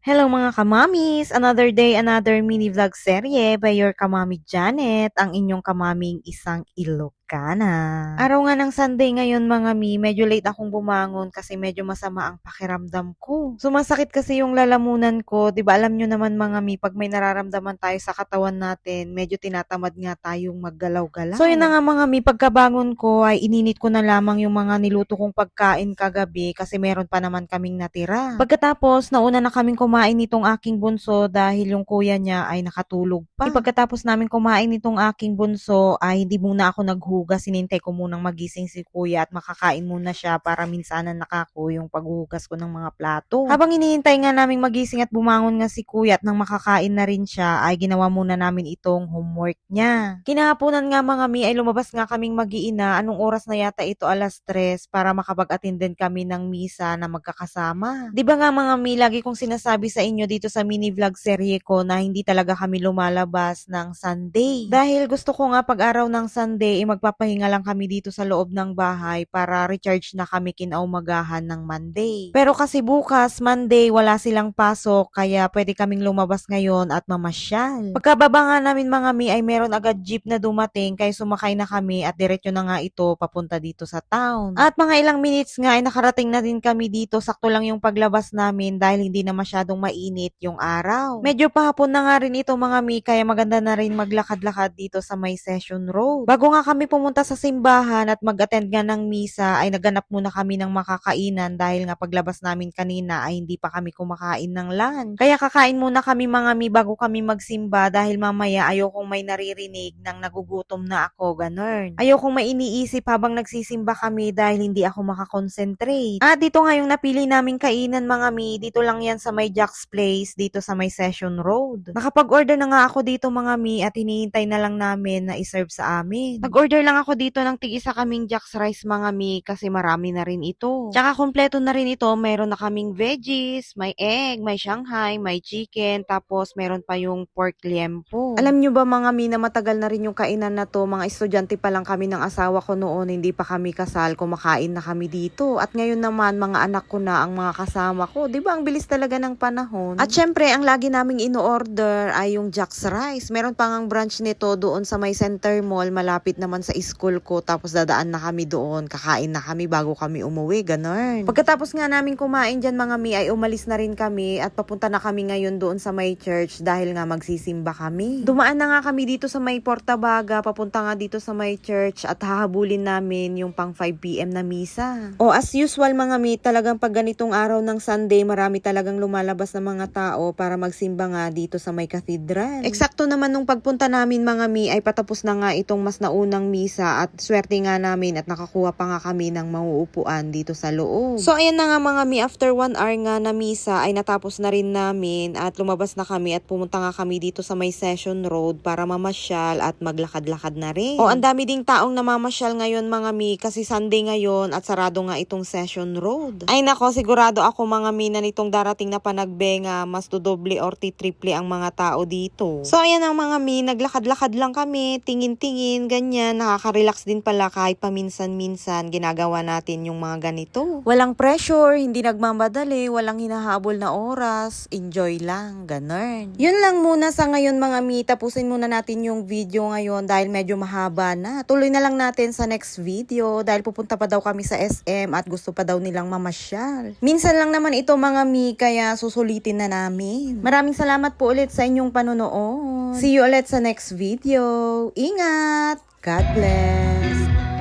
Hello mga kamamis! Another day, another mini vlog serye by your kamami Janet, ang inyong kamaming isang Ilocana. Araw nga ng Sunday ngayon mga mi, medyo late akong bumangon kasi medyo masama ang pakiramdam ko. Sumasakit kasi yung lalamunan ko, 'di ba alam nyo naman mga mi, pag may nararamdaman tayo sa katawan natin, medyo tinatamad nga tayong maggalaw-galaw. So yun na nga mga mi, pagkabangon ko ay ininit ko na lamang yung mga niluto kong pagkain kagabi kasi meron pa naman kaming natira. Pagkatapos, nauna na kaming kumain nitong aking bunso dahil yung kuya niya ay nakatulog pa. Pagkatapos namin kumain nitong aking bunso ay hindi muna ako naghugas. Sinintay ko munang magising si kuya at makakain muna siya para minsanan nakako yung paghuhugas ko ng mga plato. Habang hinihintay nga naming magising at bumangon nga si kuya at nang makakain na rin siya ay ginawa muna namin itong homework niya. Kinahaponan nga mga mi ay lumabas nga kaming mag-iina. Anong oras na yata ito? 3:00 para makapag-attend din kami ng misa na magkakasama. Di ba nga mga mi, lagi kong sinasabi sa inyo dito sa mini vlog serye ko na hindi talaga kami lumalabas ng Sunday. Dahil gusto ko nga pag araw ng Sunday, magpapahinga lang kami dito sa loob ng bahay para recharge na kami kinaumagahan ng Monday. Pero kasi bukas, Monday, wala silang pasok, kaya pwede kaming lumabas ngayon at mamasyal. Pagkababa nga namin mga mi ay meron agad jeep na dumating, kaya sumakay na kami at diretso na nga ito papunta dito sa town. At mga ilang minutes nga ay nakarating na din kami dito, sakto lang yung paglabas namin dahil hindi na masyadong mainit yung araw. Medyo pahapon na nga rin ito mga mi, kaya maganda na rin maglakad-lakad dito sa may Session Road. Bago nga kami pumunta sa simbahan at mag-attend nga ng misa ay naganap muna kami ng makakainan dahil nga paglabas namin kanina ay hindi pa kami kumakain ng lunch. Kaya kakain muna kami mga mi bago kami magsimba dahil mamaya ayokong may naririnig ng nagugutom na ako, ganun. Ayokong may iniisip habang nagsisimba kami dahil hindi ako makakonsentrate. Dito nga yung napili naming kainan mga mi, dito lang yan sa may Jack's Place, dito sa may Session Road. Nakapag-order na nga ako dito mga mi at hinihintay na lang namin na iserve sa amin. Nag-order lang ako dito ng tig-isa kaming Jack's Rice mga mi kasi marami na rin ito. Tsaka kompleto na rin ito, mayroon na kaming veggies, may egg, may Shanghai, may chicken, tapos meron pa yung pork liempo. Alam nyo ba mga mi na matagal na rin yung kainan na to, mga estudyante pa lang kami ng asawa ko noon, hindi pa kami kasal, kumakain na kami dito. At ngayon naman mga anak ko na ang mga kasama ko, 'di ba? Ang bilis talaga ng panahon. At syempre, ang lagi naming ino-order ay yung Jack's Rice. Meron pa ngang branch nito doon sa may Center Mall, malapit naman sa school ko. Tapos dadaan na kami doon, kakain na kami bago kami umuwi, ganun. Pagkatapos nga namin kumain dyan mga mi, ay umalis na rin kami at papunta na kami ngayon doon sa may church dahil nga magsisimba kami. Dumaan na nga kami dito sa may Portabaga, papunta nga dito sa may church at hahabulin namin yung pang 5 PM na misa. O as usual mga mi, talagang pag ganitong araw ng Sunday, marami talagang lumalabas na mga tao para magsimba nga dito sa may cathedral. Eksakto naman nung pagpunta namin mga mi ay patapos na nga itong mas naunang misa at swerte nga namin at nakakuha pa nga kami ng mauupuan dito sa loob. So ayan na nga mga mi, after 1 hour nga na misa ay natapos na rin namin at lumabas na kami at pumunta nga kami dito sa may Session Road para mamasyal at maglakad-lakad na rin. O ang dami ding taong namamasyal ngayon mga mi kasi Sunday ngayon at sarado nga itong Session Road. Ay nako, sigurado ako mga mi na nitong darating na panagbenga, mas dodoble or triple ang mga tao dito. So ayan ang mga mi, naglakad-lakad lang kami, tingin-tingin, ganyan, nakaka-relax din pala kahit paminsan-minsan ginagawa natin yung mga ganito. Walang pressure, hindi nagmamadali, walang hinahabol na oras, enjoy lang, ganun. Yun lang muna sa ngayon mga mi, tapusin muna natin yung video ngayon dahil medyo mahaba na. Tuloy na lang natin sa next video dahil pupunta pa daw kami sa SM at gusto pa daw nilang mamasyal. Minsan lang naman ito mga mi, kaya susulitin na namin. Maraming salamat po ulit sa inyong panonood. See you ulit sa next video. Ingat! God bless!